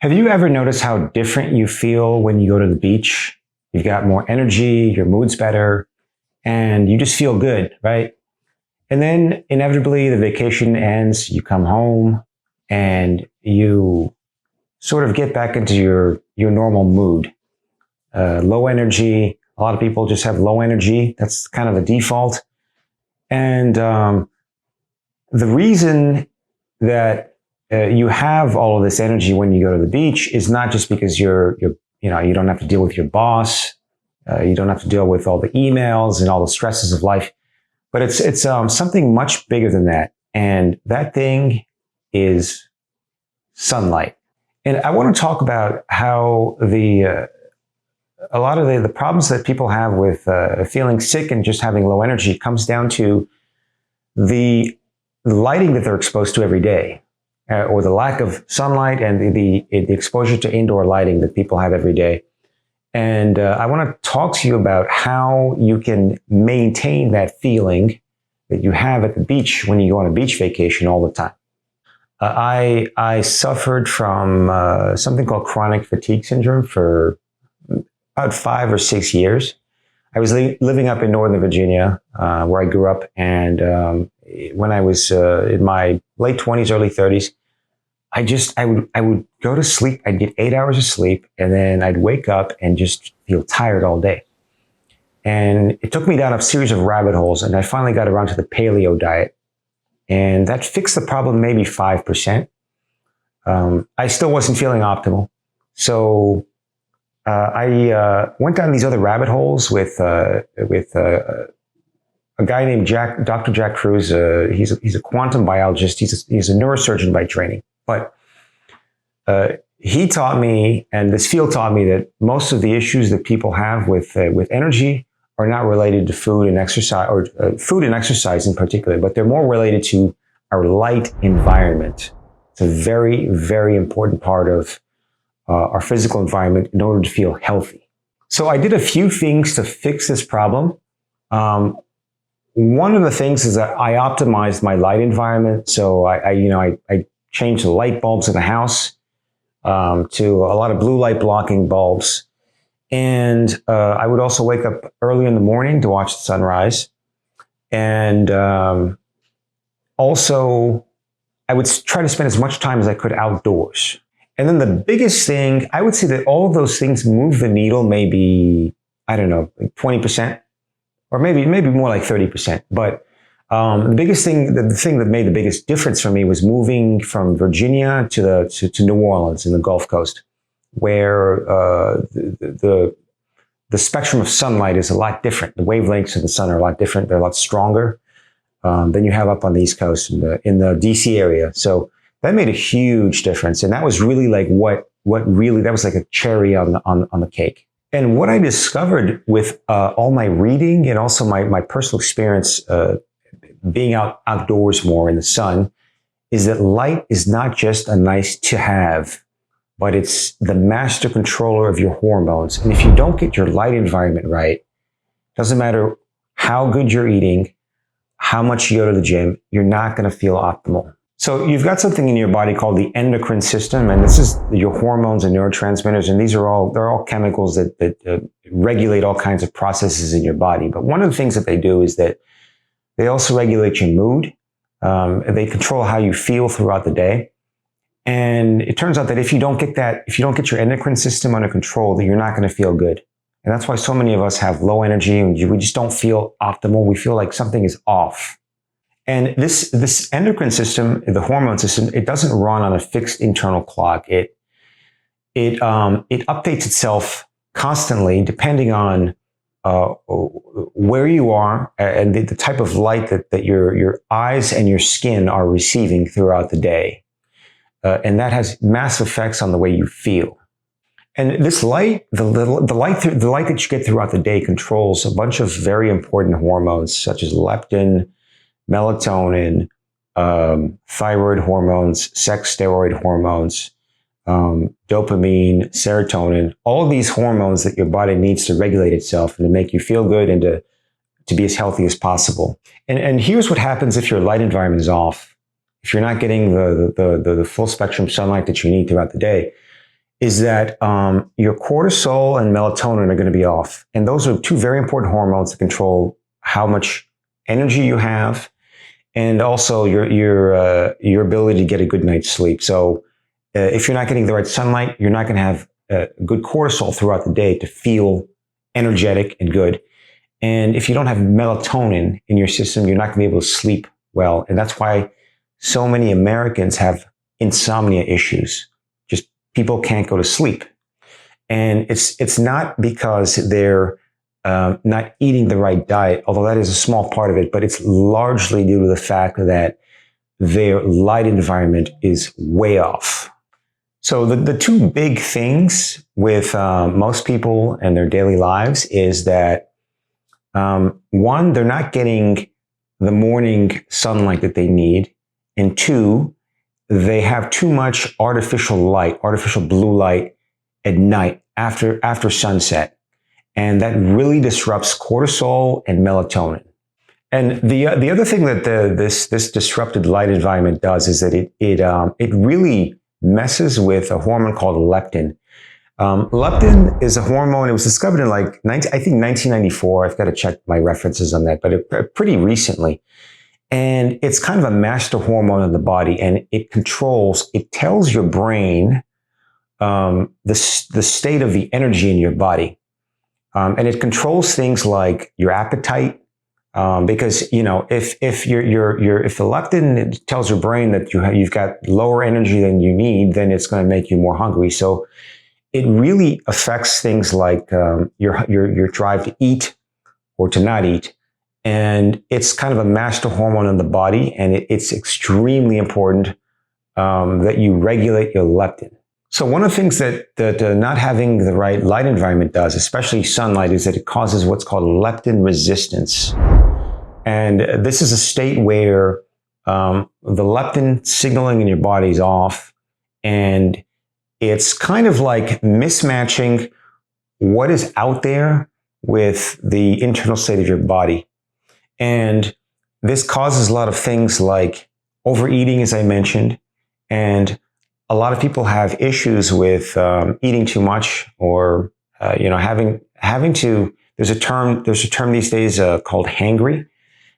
Have you ever noticed how different you feel when you go to the beach? You've got more energy, your mood's better, and you just feel good, right? And then inevitably the vacation ends, you come home and you sort of get back into your normal mood. Low energy. A lot of people just have low energy. That's kind of the default. And the reason that you have all of this energy when you go to the beach is not just because you don't have to deal with your boss, you don't have to deal with all the emails and all the stresses of life, but it's something much bigger than that, and that thing is sunlight. And I want to talk about how a lot of the problems that people have with feeling sick and just having low energy comes down to the lighting that they're exposed to every day. Or the lack of sunlight and the exposure to indoor lighting that people have every day. And I want to talk to you about how you can maintain that feeling that you have at the beach when you go on a beach vacation all the time. I suffered from something called chronic fatigue syndrome for about 5 or 6 years. I was living up in Northern Virginia, where I grew up, and when I was in my late 20s, early 30s, I would go to sleep. I'd get 8 hours of sleep, and then I'd wake up and just feel tired all day. And it took me down a series of rabbit holes, and I finally got around to the paleo diet, and that fixed the problem maybe 5%. I still wasn't feeling optimal, so I went down these other rabbit holes with a guy named Dr. Jack Cruz. He's a quantum biologist. He's a neurosurgeon by training. But he taught me, and this field taught me, that most of the issues that people have with energy are not related to food and exercise, or food and exercise in particular, but they're more related to our light environment. It's a very, very important part of our physical environment in order to feel healthy. So I did a few things to fix this problem. One of the things is that I optimized my light environment. So I changed the light bulbs in the house to a lot of blue light blocking bulbs. And I would also wake up early in the morning to watch the sunrise. And also, I would try to spend as much time as I could outdoors. And then the biggest thing, I would say that all of those things move the needle maybe, I don't know, like 20%, or maybe more like 30%. But the biggest thing, the thing that made the biggest difference for me was moving from Virginia to New Orleans in the Gulf Coast, where the spectrum of sunlight is a lot different. The wavelengths of the sun are a lot different. They're a lot stronger than you have up on the East Coast in the DC area. So that made a huge difference, and that was really like what really, that was like a cherry on the cake. And what I discovered with all my reading and also my personal experience being outdoors more in the sun is that light is not just a nice to have, but it's the master controller of your hormones. And if you don't get your light environment right, doesn't matter how good you're eating, how much you go to the gym, you're not going to feel optimal. So you've got something in your body called the endocrine system, and this is your hormones and neurotransmitters, and they're all chemicals that regulate all kinds of processes in your body. But one of the things that they do is that they also regulate your mood. They control how you feel throughout the day. And it turns out that if you don't get your endocrine system under control, that you're not going to feel good. And that's why so many of us have low energy and we just don't feel optimal. We feel like something is off. And this endocrine system, the hormone system, it doesn't run on a fixed internal clock. It updates itself constantly depending on where you are and the type of light that your eyes and your skin are receiving throughout the day. And that has massive effects on the way you feel. And this light, the light that you get throughout the day controls a bunch of very important hormones such as leptin, melatonin, thyroid hormones, sex steroid hormones, dopamine, serotonin, all of these hormones that your body needs to regulate itself and to make you feel good and to be as healthy as possible. And here's what happens if your light environment is off. If you're not getting the full spectrum sunlight that you need throughout the day, is that your cortisol and melatonin are going to be off. And those are two very important hormones that control how much energy you have and also your ability to get a good night's sleep. So if you're not getting the right sunlight, you're not going to have good cortisol throughout the day to feel energetic and good. And if you don't have melatonin in your system, you're not going to be able to sleep well. And that's why so many Americans have insomnia issues. Just people can't go to sleep. And it's not because they're not eating the right diet, although that is a small part of it, but it's largely due to the fact that their light environment is way off. So the two big things with most people and their daily lives is that one, they're not getting the morning sunlight that they need, and two, they have too much artificial light, artificial blue light at night after sunset. And that really disrupts cortisol and melatonin. And the other thing that this disrupted light environment does is that it really messes with a hormone called leptin. Leptin is a hormone. It was discovered in I think 1994. I've got to check my references on that, but pretty recently. And it's kind of a master hormone in the body, and it tells your brain the state of the energy in your body. And it controls things like your appetite, because if the leptin tells your brain that you've got lower energy than you need, then it's going to make you more hungry. So it really affects things like your drive to eat or to not eat, and it's kind of a master hormone in the body, and it's extremely important that you regulate your leptin. So one of the things that not having the right light environment does, especially sunlight, is that it causes what's called leptin resistance. And this is a state where the leptin signaling in your body is off, and it's kind of like mismatching what is out there with the internal state of your body. And this causes a lot of things like overeating, as I mentioned, and a lot of people have issues with eating too much, or having to. There's a term these days called hangry,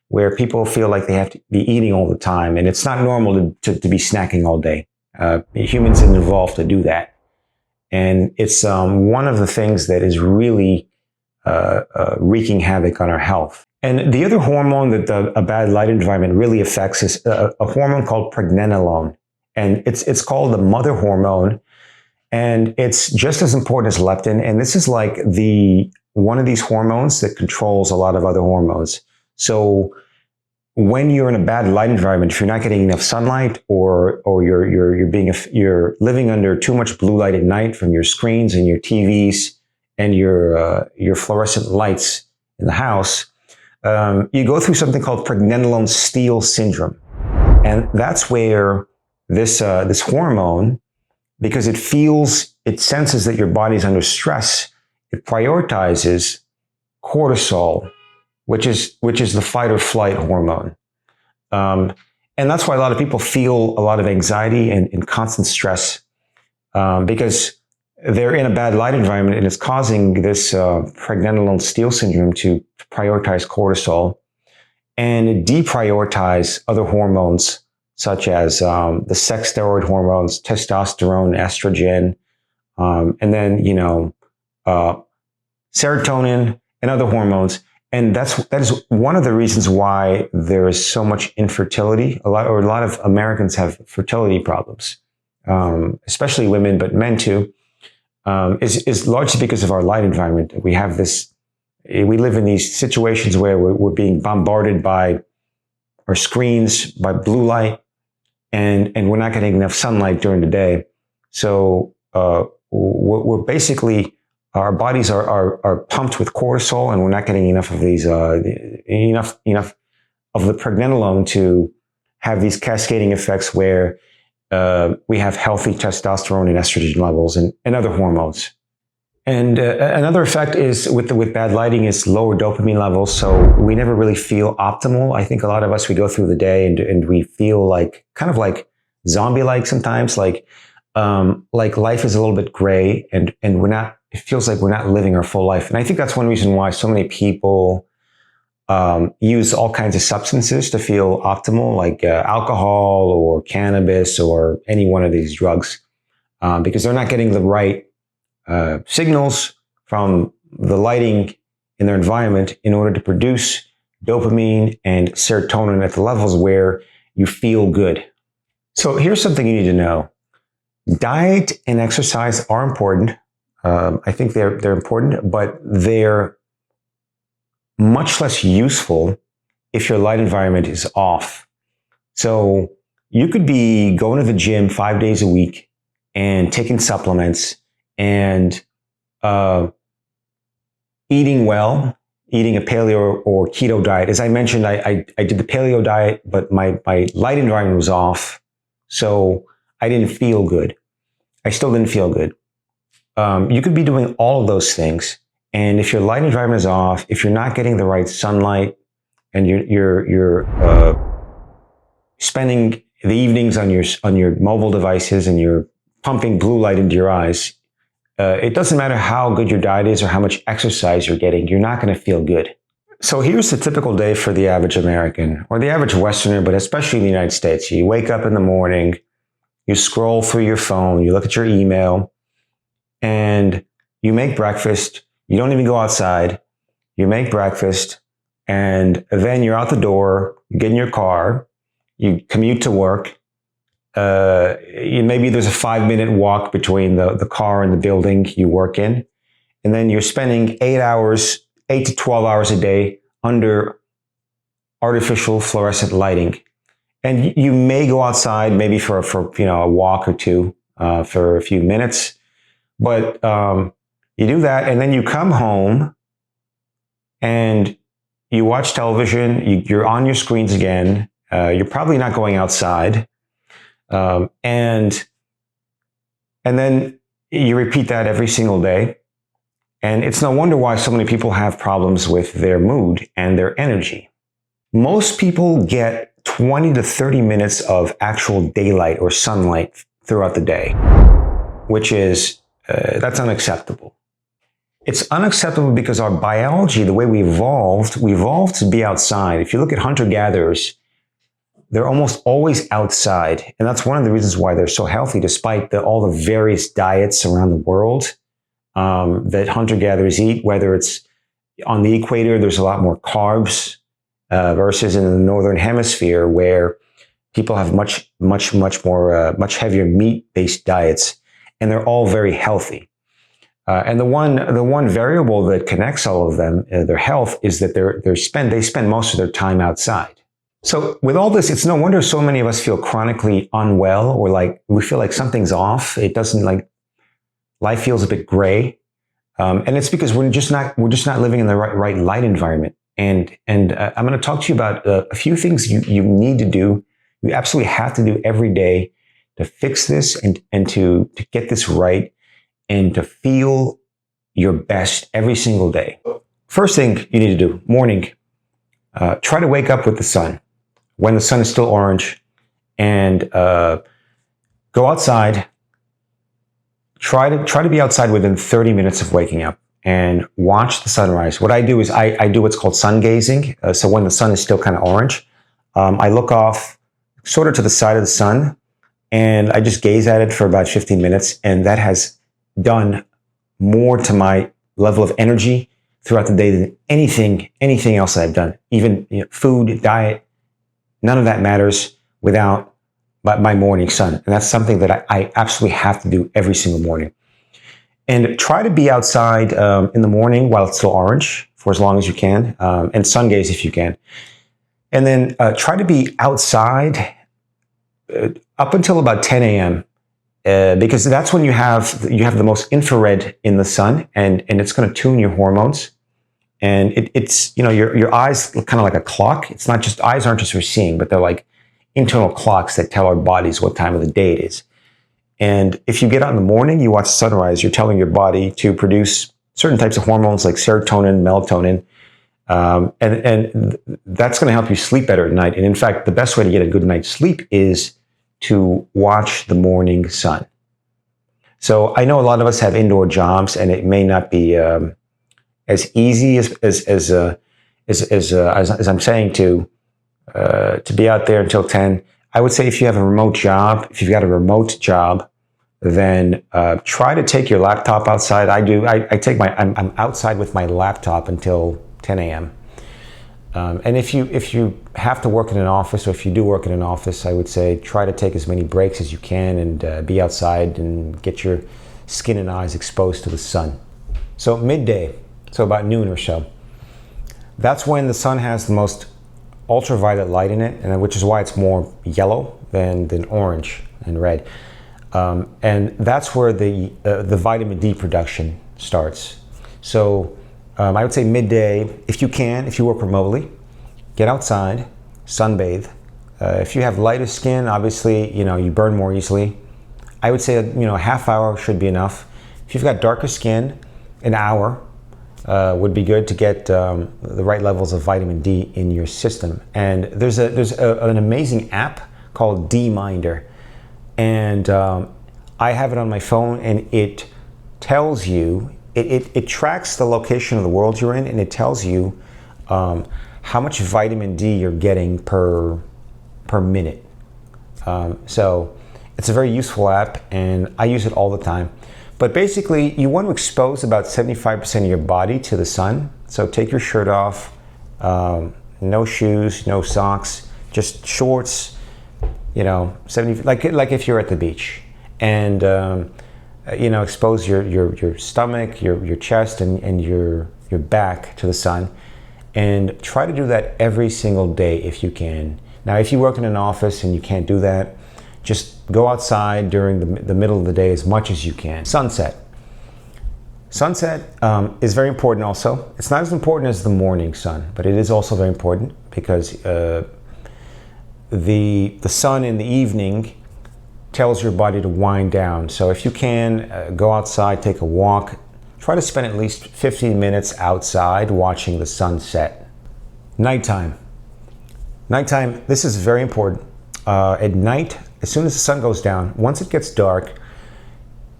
where people feel like they have to be eating all the time, and it's not normal to be snacking all day. Humans have evolved to do that, and it's one of the things that is really wreaking havoc on our health. And the other hormone that a bad light environment really affects is a hormone called pregnenolone. And it's called the mother hormone, and it's just as important as leptin. And this is like one of these hormones that controls a lot of other hormones. So when you're in a bad light environment, if you're not getting enough sunlight, or you're living under too much blue light at night from your screens and your TVs and your fluorescent lights in the house, you go through something called pregnenolone steal syndrome, and that's where this hormone, because it senses that your body's under stress, it prioritizes cortisol, which is the fight or flight hormone. And that's why a lot of people feel a lot of anxiety and constant stress, because they're in a bad light environment, and it's causing this pregnenolone steal syndrome to prioritize cortisol and deprioritize other hormones, such as the sex steroid hormones, testosterone, estrogen, and then serotonin and other hormones. And that is one of the reasons why there is so much infertility. A lot of Americans have fertility problems, especially women, but men too. Is largely because of our light environment. We live in these situations where we're being bombarded by our screens, by blue light, and we're not getting enough sunlight during the day. So we're basically, our bodies are pumped with cortisol, and we're not getting enough of these enough of the pregnenolone to have these cascading effects where we have healthy testosterone and estrogen levels and other hormones. And another effect is with bad lighting is lower dopamine levels. So we never really feel optimal. I think a lot of us, we go through the day and we feel like kind of like zombie-like sometimes. Like like life is a little bit gray, and it feels like we're not living our full life. And I think that's one reason why so many people use all kinds of substances to feel optimal, like alcohol or cannabis or any one of these drugs, because they're not getting the right signals from the lighting in their environment in order to produce dopamine and serotonin at the levels where you feel good. So here's something you need to know. Diet and exercise are important. I think they're important, but they're much less useful if your light environment is off. So you could be going to the gym 5 days a week and taking supplements and eating well, eating a paleo or keto diet. As I mentioned, I did the paleo diet, but my light environment was off. So I didn't feel good. I still didn't feel good. You could be doing all of those things. And if your light environment is off, if you're not getting the right sunlight and you're spending the evenings on your mobile devices and you're pumping blue light into your eyes, it doesn't matter how good your diet is or how much exercise you're getting, you're not going to feel good. So here's the typical day for the average American or the average Westerner, but especially in the United States. You wake up in the morning, you scroll through your phone, you look at your email, and you make breakfast. You don't even go outside. You make breakfast, and then you're out the door, you get in your car, you commute to work. Maybe there's a 5-minute walk between the car and the building you work in. And then you're spending 8 to 12 hours a day under artificial fluorescent lighting. And you may go outside maybe for a walk or two for a few minutes. But you do that, and then you come home and you watch television. You're on your screens again. You're probably not going outside. And then you repeat that every single day. And it's no wonder why so many people have problems with their mood and their energy. Most people get 20 to 30 minutes of actual daylight or sunlight throughout the day, which is, that's unacceptable. It's unacceptable because our biology, the way we evolved to be outside. If you look at hunter-gatherers, they're almost always outside. And that's one of the reasons why they're so healthy, despite all the various diets around the world that hunter-gatherers eat, whether it's on the equator, there's a lot more carbs versus in the northern hemisphere where people have much heavier meat-based diets, and they're all very healthy. And the one variable that connects all of them, their health, is that they spend most of their time outside. So with all this, it's no wonder so many of us feel chronically unwell, or like we feel like something's off. It doesn't, like, life feels a bit gray, and it's because we're just not living in the right light environment. And I'm going to talk to you about a few things you need to do. You absolutely have to do every day to fix this and to get this right and to feel your best every single day. First thing you need to do, morning, try to wake up with the sun when the sun is still orange, and go outside. Try to be outside within 30 minutes of waking up and watch the sunrise. What I do is I do what's called sun gazing. So when the sun is still kind of orange, I look off sort of to the side of the sun, and I just gaze at it for about 15 minutes. And that has done more to my level of energy throughout the day than anything else that I've done. Even food, diet, none of that matters without my morning sun. And that's something that I absolutely have to do every single morning. And try to be outside in the morning while it's still orange for as long as you can, and sun gaze if you can. And then try to be outside up until about 10 a.m. Because that's when you have the most infrared in the sun, and it's going to tune your hormones. And it's your eyes kind of like a clock. It's not just, eyes aren't just for seeing, but they're like internal clocks that tell our bodies what time of the day it is. And if you get out in the morning, you watch sunrise, you're telling your body to produce certain types of hormones like serotonin, melatonin, and that's going to help you sleep better at night. And in fact, the best way to get a good night's sleep is to watch the morning sun. So I know a lot of us have indoor jobs, and it may not be as easy as I'm saying to be out there until 10. I would say if you have a remote job, if you've got a remote job, then try to take your laptop outside. I do. I'm outside with my laptop until 10 a.m. And if you have to work in an office, or if you do work in an office, I would say try to take as many breaks as you can and be outside and get your skin and eyes exposed to the sun. So midday, so about noon or so, that's when the sun has the most ultraviolet light in it, and which is why it's more yellow than orange and red. And that's where the vitamin D production starts. So I would say midday, if you work remotely, get outside, sunbathe. If you have lighter skin, obviously, you burn more easily. I would say, a half hour should be enough. If you've got darker skin, an hour would be good to get the right levels of vitamin D in your system. And there's an amazing app called D-Minder. And I have it on my phone, and it tells you, it tracks the location of the world you're in, and it tells you how much vitamin D you're getting per minute. So it's a very useful app, and I use it all the time. But basically, you want to expose about 75% of your body to the sun. So take your shirt off, no shoes, no socks, just shorts, 70, like if you're at the beach. And expose your stomach, your chest, and your back to the sun, and try to do that every single day if you can. Now, if you work in an office and you can't do that, just go outside during the middle of the day as much as you can. Sunset is very important also. It's not as important as the morning sun, but it is also very important because the sun in the evening tells your body to wind down. So if you can, go outside, take a walk. Try to spend at least 15 minutes outside watching the sunset. Nighttime, this is very important. At night, as soon as the sun goes down, once it gets dark,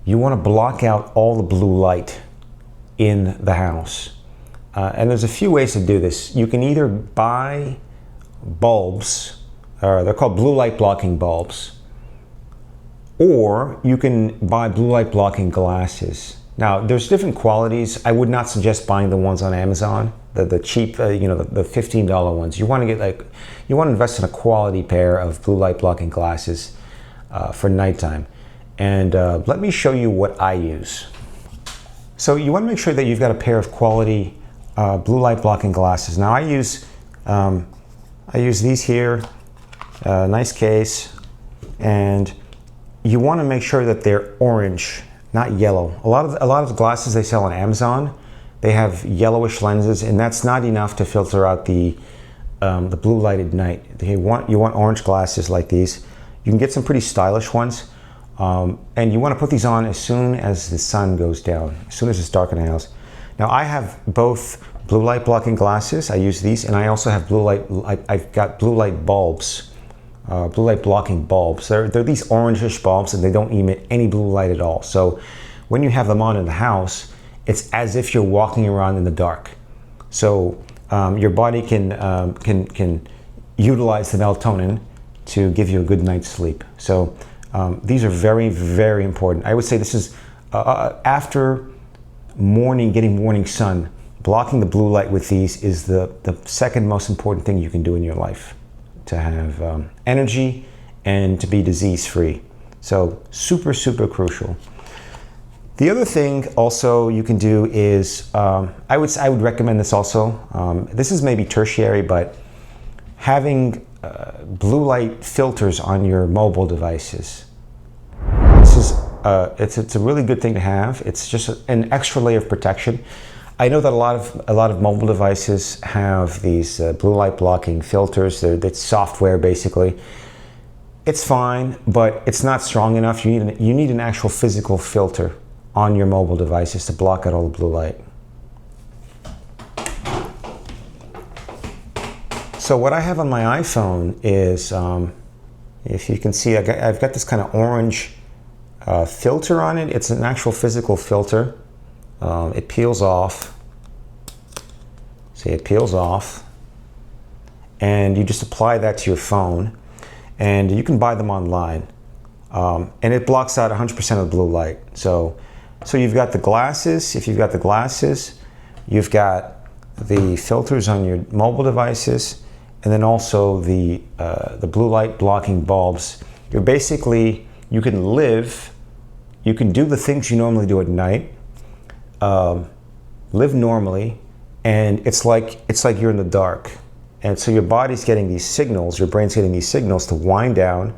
you want to block out all the blue light in the house. And there's a few ways to do this. You can either buy bulbs, they're called blue light blocking bulbs, or you can buy blue light blocking glasses. Now, there's different qualities. I would not suggest buying the ones on Amazon, the cheap, the $15 ones. You want to invest in a quality pair of blue light blocking glasses for nighttime. And let me show you what I use. So you want to make sure that you've got a pair of quality blue light blocking glasses. Now I use these here, nice case, and you want to make sure that they're orange, not yellow. A lot of the glasses they sell on Amazon, they have yellowish lenses, and that's not enough to filter out the blue light at night. You want orange glasses like these. You can get some pretty stylish ones, and you want to put these on as soon as the sun goes down, as soon as it's dark in the house. Now I have both blue light blocking glasses. I use these, and I also have I've got blue light bulbs. Blue light blocking bulbs. They're these orangish bulbs, and they don't emit any blue light at all. So when you have them on in the house, it's as if you're walking around in the dark. So your body can utilize the melatonin to give you a good night's sleep. So these are very, very important. I would say this is after getting morning sun, blocking the blue light with these is the second most important thing you can do in your life to have energy and to be disease-free. So super, super crucial. The other thing also you can do is, I would recommend this also. This is maybe tertiary, but having blue light filters on your mobile devices. This is it's a really good thing to have. It's just an extra layer of protection. I know that a lot of mobile devices have these blue light blocking filters. That's software basically. It's fine, but it's not strong enough. You need an actual physical filter on your mobile devices to block out all the blue light. So what I have on my iPhone is, if you can see, I've got this kind of orange filter on it. It's an actual physical filter. It peels off. See, it peels off. And you just apply that to your phone. And you can buy them online. And it blocks out 100% of the blue light. So you've got the glasses. If you've got the glasses, you've got the filters on your mobile devices, and then also the blue light blocking bulbs. You can live, you can do the things you normally do at night, live normally, and it's like you're in the dark. And so your body's getting these signals, your brain's getting these signals to wind down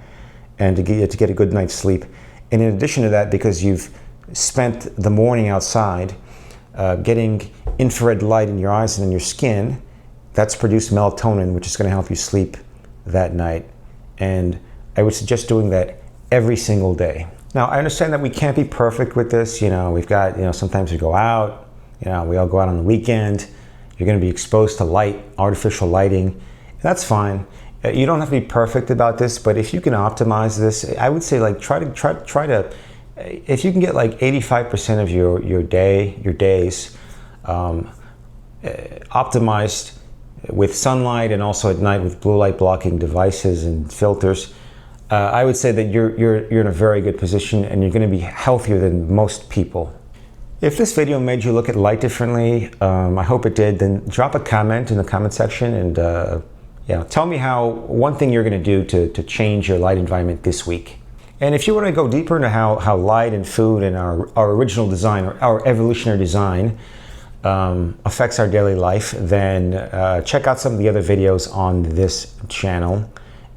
and to get a good night's sleep. And in addition to that, because you've spent the morning outside, getting infrared light in your eyes and in your skin, that's produced melatonin, which is going to help you sleep that night. And I would suggest doing that every single day. Now, I understand that we can't be perfect with this. We've got, sometimes we go out, we all go out on the weekend. You're going to be exposed to light, artificial lighting. That's fine. You don't have to be perfect about this, but if you can optimize this, I would say try to, if you can get 85% of your days optimized with sunlight and also at night with blue light blocking devices and filters, I would say that you're in a very good position and you're going to be healthier than most people. If this video made you look at light differently, I hope it did, then drop a comment in the comment section and tell me one thing you're going to do to change your light environment this week. And if you want to go deeper into how light and food and our original design, or our evolutionary design, affects our daily life, then check out some of the other videos on this channel,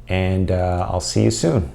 and I'll see you soon.